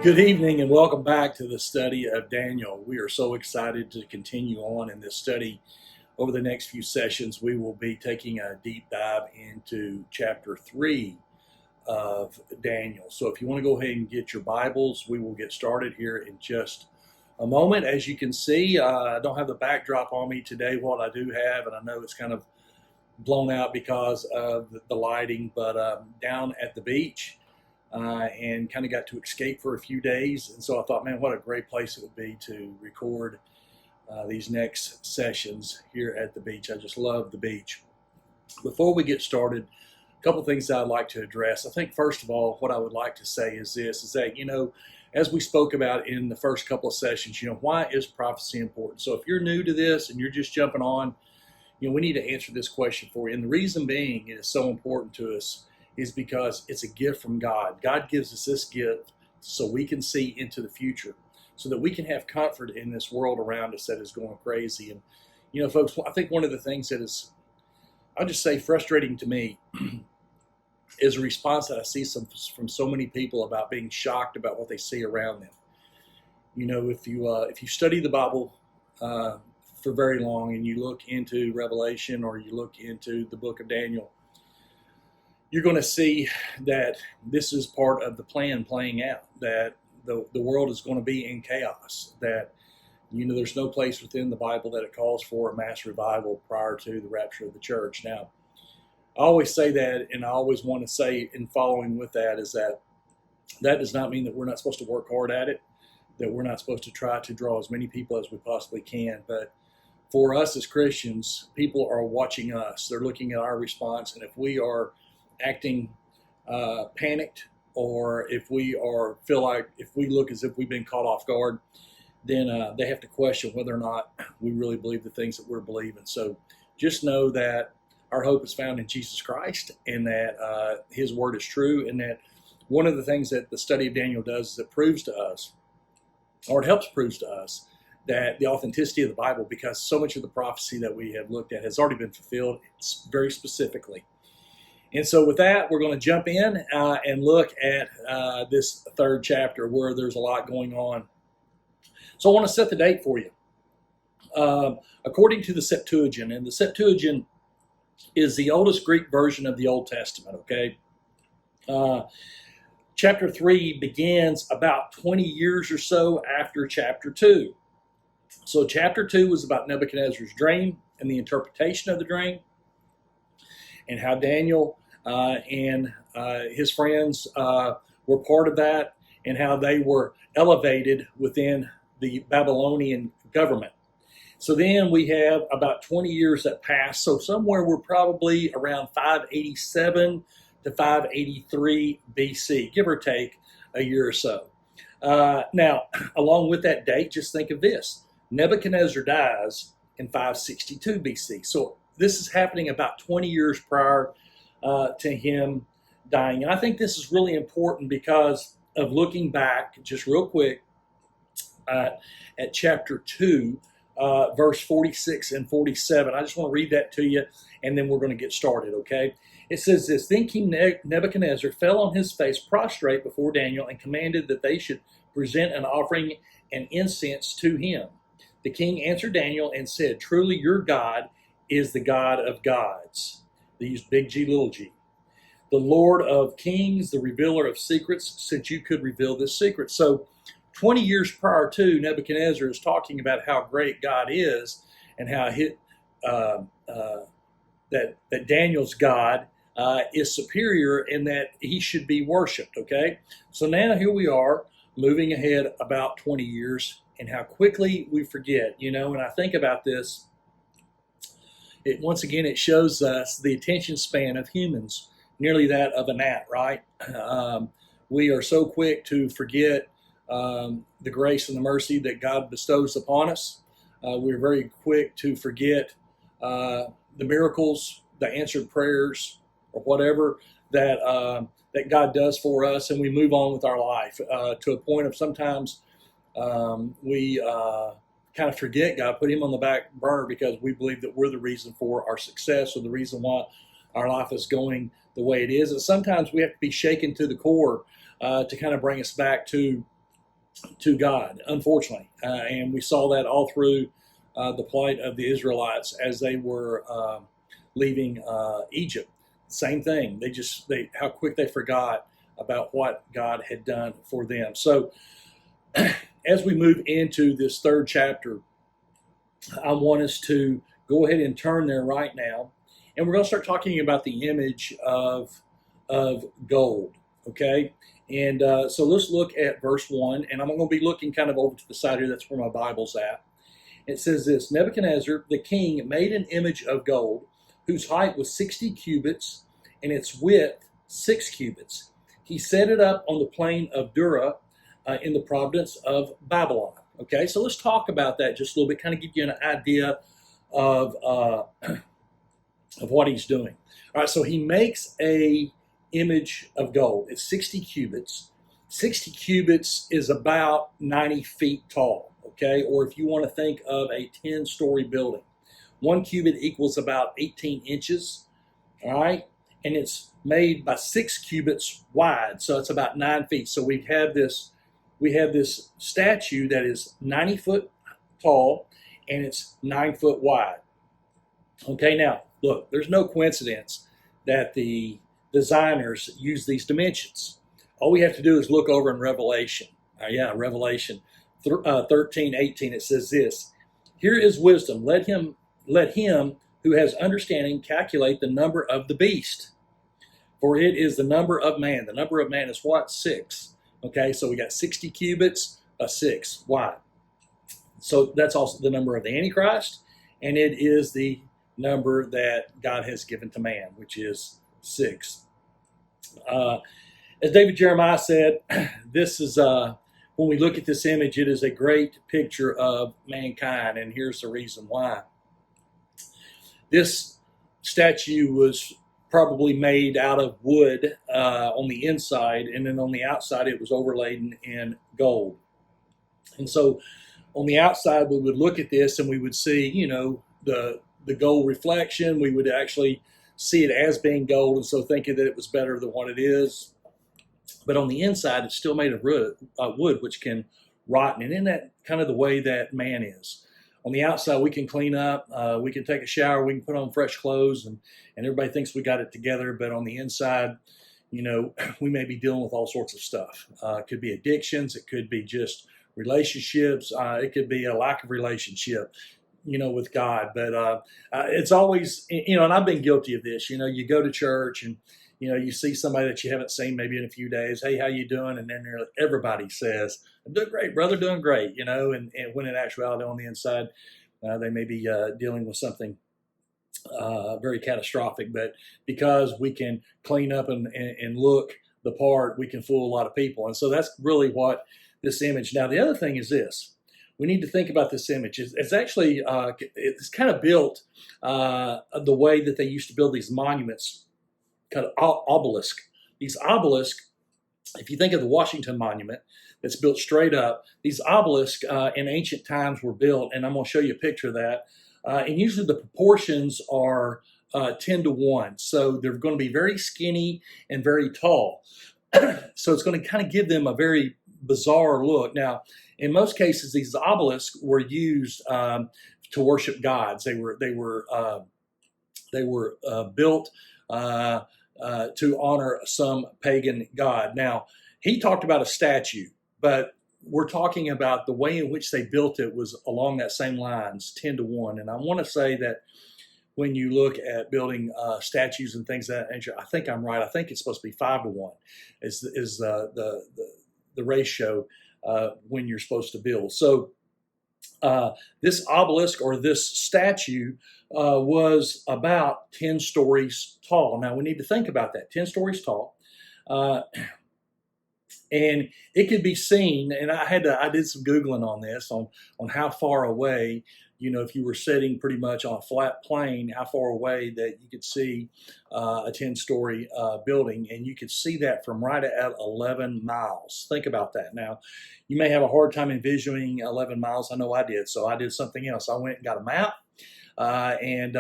Good evening and welcome back to the study of Daniel. We are so excited to continue on in this study. Over the next few sessions, we will be taking a deep dive into chapter 3 of Daniel. So if you want to go ahead and get your Bibles, we will get started here in just a moment. As you can see, I don't have the backdrop on me today. What I do have, and I know it's kind of blown out because of the lighting, but down at the beach, and kind of got to escape for a few days. And so I thought, man, what a great place it would be to record these next sessions here at the beach. I just love the beach. Before we get started, a couple things that I'd like to address. I think, first of all, what I would like to say is this, is that, as we spoke about in the first couple of sessions, why is prophecy important? So if you're new to this and you're just jumping on, we need to answer this question for you. And the reason being it is so important to us is because it's a gift from God. God gives us this gift so we can see into the future, so that we can have comfort in this world around us that is going crazy. And, folks, I think one of the things that is, I'll just say, frustrating to me is a response that I see from so many people about being shocked about what they see around them. If you study the Bible for very long and you look into Revelation or you look into the book of Daniel, you're going to see that this is part of the plan playing out, that the world is going to be in chaos, that, there's no place within the Bible that it calls for a mass revival prior to the rapture of the church. Now, I always say that, and I always want to say in following with that is that does not mean that we're not supposed to work hard at it, that we're not supposed to try to draw as many people as we possibly can. But for us as Christians, people are watching us. They're looking at our response, and if we are acting panicked, or if we look as if we've been caught off guard, then they have to question whether or not we really believe the things that we're believing. So just know that our hope is found in Jesus Christ, and that his word is true, and that one of the things that the study of Daniel does is it proves to us, or it helps prove to us, that the authenticity of the Bible, because so much of the prophecy that we have looked at has already been fulfilled very specifically. And so with that, we're going to jump in and look at this third chapter where there's a lot going on. So I want to set the date for you. According to the Septuagint, and the Septuagint is the oldest Greek version of the Old Testament, okay? Chapter 3 begins about 20 years or so after chapter 2. So chapter 2 was about Nebuchadnezzar's dream and the interpretation of the dream, and how Daniel and his friends were part of that, and how they were elevated within the Babylonian government. So then we have about 20 years that pass. So somewhere we're probably around 587 to 583 BC, give or take a year or so. Now, along with that date, just think of this. Nebuchadnezzar dies in 562 BC. So this is happening about 20 years prior to him dying. And I think this is really important because of looking back just real quick at chapter 2, verse 46 and 47. I just want to read that to you, and then we're going to get started, okay? It says this: Then King Nebuchadnezzar fell on his face prostrate before Daniel and commanded that they should present an offering and incense to him. The king answered Daniel and said, Truly your God is the God of gods. They use big G, little g. The Lord of kings, the revealer of secrets, since you could reveal this secret. So 20 years prior to, Nebuchadnezzar is talking about how great God is, and how that Daniel's God is superior, and that he should be worshipped, okay? So now here we are, moving ahead about 20 years, and how quickly we forget, and I think about this. Once again, it shows us the attention span of humans, nearly that of a gnat, right? We are so quick to forget the grace and the mercy that God bestows upon us. We're very quick to forget the miracles, the answered prayers, or whatever that God does for us, and we move on with our life to a point of sometimes we kind of forget God, put him on the back burner because we believe that we're the reason for our success, or the reason why our life is going the way it is. And sometimes we have to be shaken to the core to kind of bring us back to to God, unfortunately. And we saw that all through the plight of the Israelites as they were leaving Egypt. Same thing. They how quick they forgot about what God had done for them. So as we move into this third chapter, I want us to go ahead and turn there right now, and we're going to start talking about the image of gold. Okay, and so let's look at verse 1, and I'm going to be looking kind of over to the side here. That's where my Bible's at. It says this: Nebuchadnezzar the king made an image of gold, whose height was 60 cubits, and its width 6 cubits. He set it up on the plain of Dura in the province of Babylon. Okay, so let's talk about that just a little bit, kind of give you an idea of what he's doing. All right, so he makes a image of gold. It's 60 cubits. 60 cubits is about 90 feet tall, okay? Or if you want to think of a 10-story building, 1 cubit equals about 18 inches, all right? And it's made by 6 cubits wide, so it's about 9 feet. So we have this statue that is 90 foot tall and it's 9 foot wide. Okay, now look, there's no coincidence that the designers use these dimensions. All we have to do is look over in Revelation. Revelation 13:18. It says this: "Here is wisdom. Let him who has understanding calculate the number of the beast, for it is the number of man." The number of man is what? 6. Okay, so we got 60 cubits, 6 wide. So that's also the number of the Antichrist, and it is the number that God has given to man, which is 6. As David Jeremiah said, this is when we look at this image, it is a great picture of mankind, and here's the reason why. This statue was probably made out of wood on the inside, and then on the outside it was overlaid in gold. And so on the outside we would look at this and we would see, the gold reflection. We would actually see it as being gold, and so thinking that it was better than what it is. But on the inside, it's still made of wood, which can rot. And isn't that kind of the way that man is? On the outside, we can clean up, we can take a shower, we can put on fresh clothes, and everybody thinks we got it together. But on the inside, we may be dealing with all sorts of stuff. It could be addictions, it could be just relationships, it could be a lack of relationship, with God. But it's always, and I've been guilty of this. You go to church and you see somebody that you haven't seen maybe in a few days. Hey, how you doing? And then everybody says, "I'm doing great, brother, doing great." And when in actuality on the inside, they may be dealing with something very catastrophic. But because we can clean up and look the part, we can fool a lot of people. And so that's really what this image. Now, the other thing is this. We need to think about this image. It's actually, it's kind of built the way that they used to build these monuments, kind of obelisk. These obelisks, if you think of the Washington Monument that's built straight up, these obelisks in ancient times were built, and I'm going to show you a picture of that. And usually the proportions are 10 to 1. So they're going to be very skinny and very tall. So it's going to kind of give them a very bizarre look. Now, in most cases, these obelisks were used to worship gods. They were built to honor some pagan god. Now, he talked about a statue, but we're talking about the way in which they built it was along that same lines, 10 to 1. And I want to say that when you look at building statues and things of that nature, I think I'm right. I think it's supposed to be 5 to 1 is the ratio when you're supposed to build. So this obelisk or this statue was about 10 stories tall. Now we need to think about that, 10 stories tall. And it could be seen, and I did some Googling on this, on how far away, if you were sitting pretty much on a flat plane, how far away that you could see a 10-story building, and you could see that from right at 11 miles. Think about that. Now, you may have a hard time envisioning 11 miles. I know I did, so I did something else. I went and got a map, and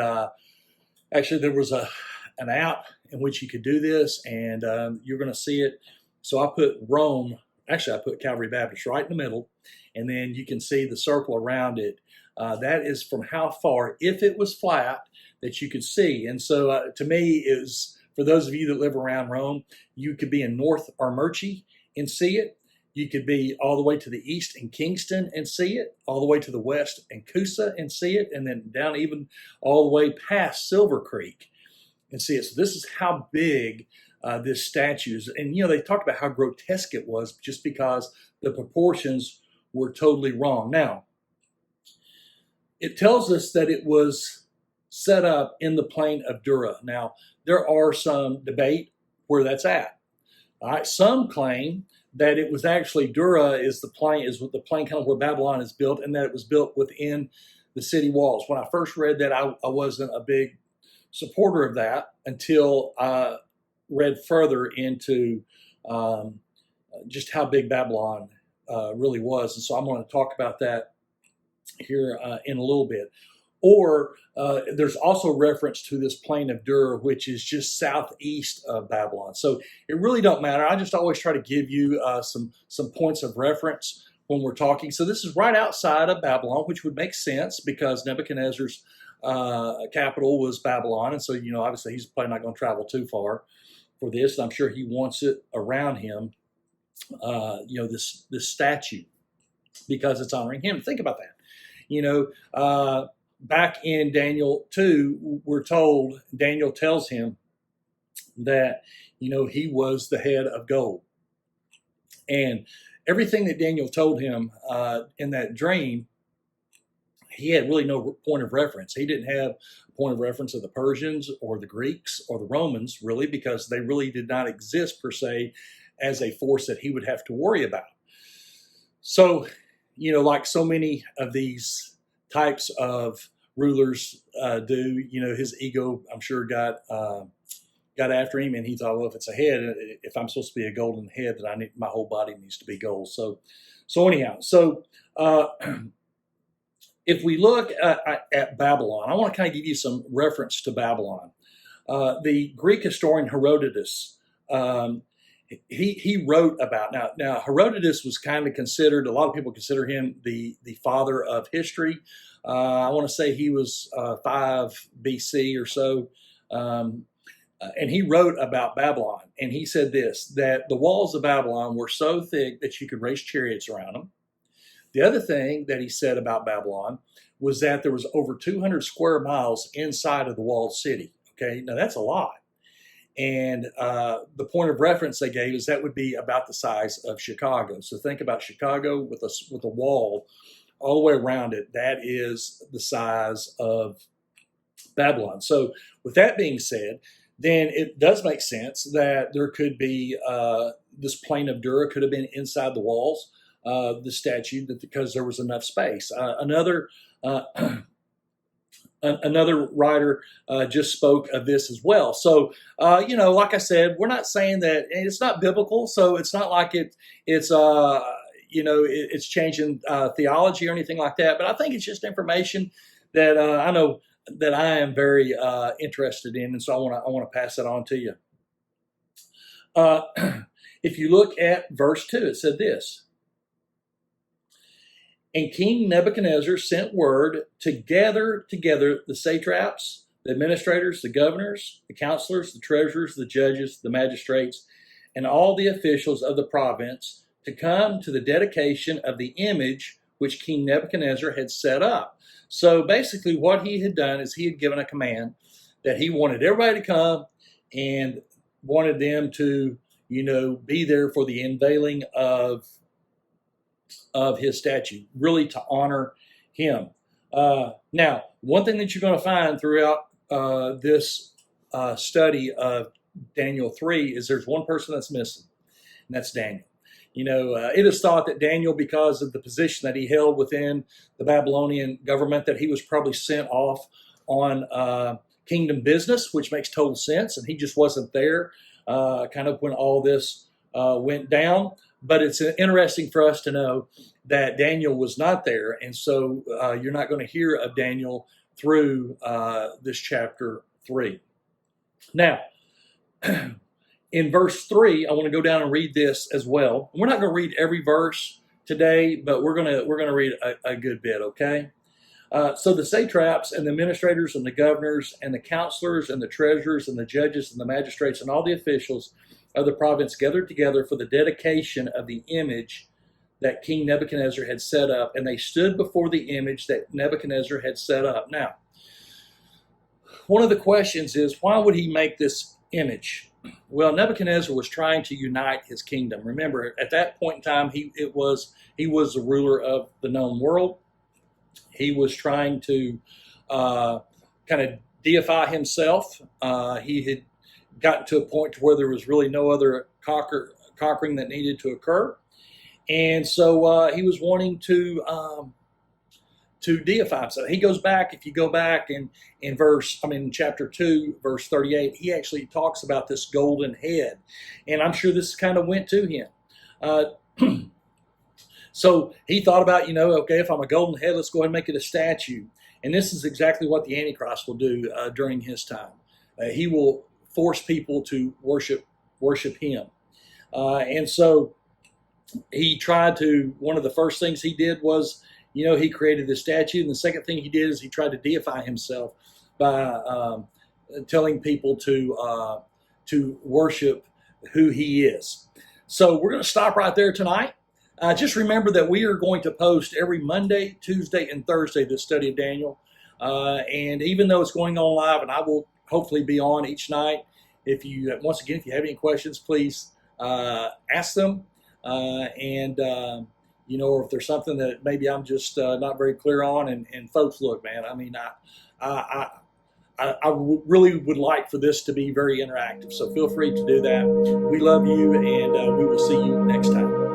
actually there was an app in which you could do this, and you're going to see it. So I put Rome actually I put Calvary Baptist right in the middle, and then you can see the circle around it. That is from how far, if it was flat, that you could see. And so to me, it was, for those of you that live around Rome, you could be in North Armuchie and see it. You could be all the way to the east in Kingston and see it, all the way to the west in Coosa and see it, and then down even all the way past Silver Creek and see it. So this is how big this statue is. And, they talked about how grotesque it was just because the proportions were totally wrong. Now, it tells us that it was set up in the plain of Dura. Now, there are some debate where that's at. All right, some claim that it was actually Dura is the plain kind of where Babylon is built, and that it was built within the city walls. When I first read that, I wasn't a big supporter of that until I read further into just how big Babylon really was. And so I'm going to talk about that here in a little bit. Or there's also reference to this plain of Dura, which is just southeast of Babylon. So it really don't matter. I just always try to give you some points of reference when we're talking. So this is right outside of Babylon, which would make sense because Nebuchadnezzar's capital was Babylon. And so, obviously he's probably not going to travel too far for this. I'm sure he wants it around him, this statue, because it's honoring him. Think about that. Back in Daniel 2, we're told, Daniel tells him that, he was the head of gold. And everything that Daniel told him in that dream, he had really no point of reference. He didn't have a point of reference of the Persians or the Greeks or the Romans, really, because they really did not exist per se as a force that he would have to worry about. So, like so many of these types of rulers do, his ego, I'm sure, got after him, and he thought, well, if it's a head, if I'm supposed to be a golden head, then my whole body needs to be gold. So anyhow, if we look at Babylon, I want to kind of give you some reference to Babylon. The Greek historian Herodotus, he wrote about, now Herodotus was kind of considered, a lot of people consider him the father of history. I want to say he was 5 BC or so. And he wrote about Babylon. And he said this, that the walls of Babylon were so thick that you could race chariots around them. The other thing that he said about Babylon was that there was over 200 square miles inside of the walled city. Okay, now that's a lot. And the point of reference they gave is that would be about the size of Chicago. So think about Chicago with a wall all the way around it. That is the size of Babylon. So with that being said, then it does make sense that there could be this plain of Dura could have been inside the walls of the statue because there was enough space. Another writer just spoke of this as well. So, like I said, we're not saying that it's not biblical. So it's not like it's changing theology or anything like that. But I think it's just information that I know that I am very interested in, and so I want to pass that on to you. If you look at verse 2, it said this. And King Nebuchadnezzar sent word to gather together the satraps, the administrators, the governors, the counselors, the treasurers, the judges, the magistrates, and all the officials of the province to come to the dedication of the image which King Nebuchadnezzar had set up. So basically what he had done is he had given a command that he wanted everybody to come and wanted them to, be there for the unveiling of his statue, really to honor him. Now, one thing that you're going to find throughout this study of Daniel 3 is there's one person that's missing, and that's Daniel. It is thought that Daniel, because of the position that he held within the Babylonian government, that he was probably sent off on kingdom business, which makes total sense, and he just wasn't there kind of when all this went down. But it's interesting for us to know that Daniel was not there, and so you're not going to hear of Daniel through this chapter 3. Now, in verse 3, I want to go down and read this as well. We're not going to read every verse today, but we're going to read a good bit, okay? So the satraps and the administrators and the governors and the counselors and the treasurers and the judges and the magistrates and all the officials of the province gathered together for the dedication of the image that King Nebuchadnezzar had set up, and they stood before the image that Nebuchadnezzar had set up. Now, one of the questions is, why would he make this image? Well, Nebuchadnezzar was trying to unite his kingdom. Remember, at that point in time, he was the ruler of the known world. He was trying to kind of deify himself. He had gotten to a point to where there was really no other conquering that needed to occur. And so he was wanting to deify himself. He goes back, if you go back in chapter 2, verse 38, he actually talks about this golden head. And I'm sure this kind of went to him. So he thought about, okay, if I'm a golden head, let's go ahead and make it a statue. And this is exactly what the Antichrist will do during his time. He will force people to worship him. And so he tried to, one of the first things he did was, he created this statue. And the second thing he did is he tried to deify himself by telling people to worship who he is. So we're going to stop right there tonight. Just remember that we are going to post every Monday, Tuesday, and Thursday this study of Daniel. And even though it's going on live, and I will hopefully be on each night, if you have any questions, please ask them. Or if there's something that maybe I'm just not very clear on, and folks, look, man, I really would like for this to be very interactive. So feel free to do that. We love you, and we will see you next time.